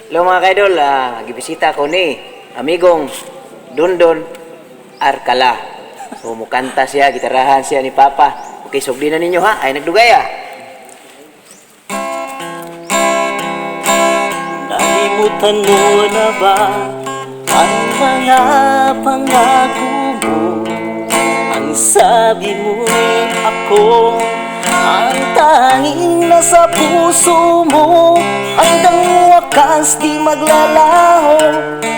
Hello mga kaidol, gibisita ko ni amigong Dondon Arkala. So mukanta siya, gitarahan siya ni Papa. Okay, sugdi na ninyo ha, ay nagdugay Nalimutan mo na ba ang mga pangako mo? Ang sabi mo'y ako ang tanging nasa puso mo. Hanggang wakas di maglalaho,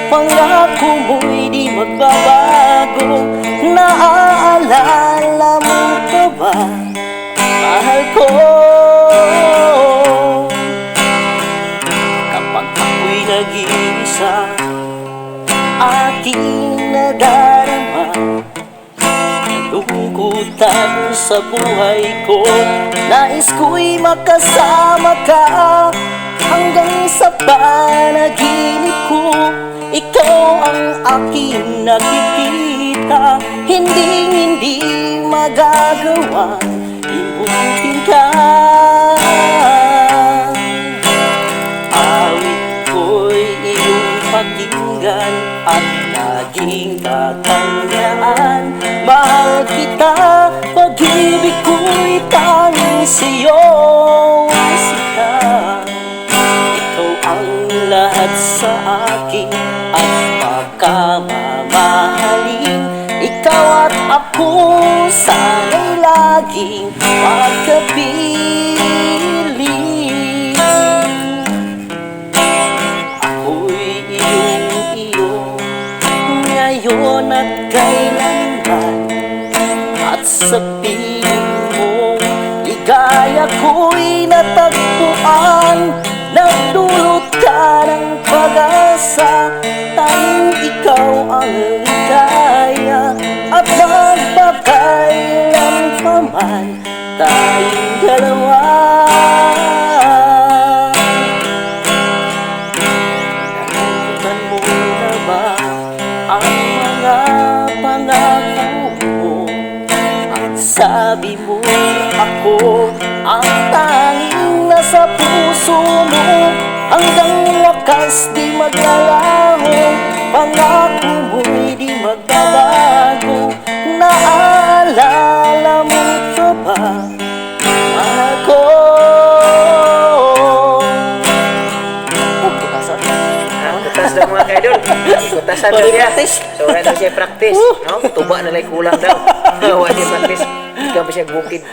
pangako mo'y di magbabago. Naaalala mo pa ba, mahal ko? Kapag ako'y nag-iisa, aking nadarama kalungkutan sa buhay ko. Nais ko'y makasama ka hanggang sa panaginip ko. Ikaw ang aking nakikita, hindi magagawa limutin ka. Awit ko'y iyong pakinggan at laging tatandaan. Mahal kita, pag-ibig ko'y tanging sa'yo sita. Ikaw ang lahat sa akin at pagkamamahalin. Ikaw at ako sana'y laging magkapiling. Ako'y iyong-iyo ngayon at kailanman, at sa piling mo ligaya ko'y natagpuan. Nagdulot ka ng pag-asa, tanging ikaw ang ligaya. At magpakailan pa man tayong dalawa. Nalimutan mo na ba ang mga pangako mo? Ang sabi mo ako ang tanging nasa puso mo. Hanggang wakas di maglalaho, pangako mo'y di magbabago. Naalala mo pa ba, mahal ko? Kutasan. Kutas daw mga kaidol. Kutasan daw siya. So wala daw siya practice, no? Tuba na lang kulang daw. Wala siya practice. Ikaw ba siya bukid?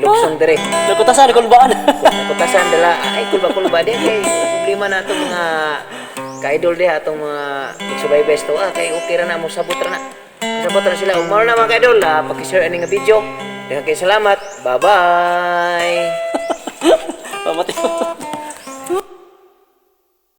Luksong dire. Nagkutasan, nagkulbaan. Kutasan dala, ay kulba din kay problema na itong mga ka-idol din, itong mga nagsubaybes to. Kay okay ra na mo, sabot ra na. Sabot ra sila. Umaro na mga ka-idol, pakishare ang video. Daghang kay salamat. Bye-bye. Pamati.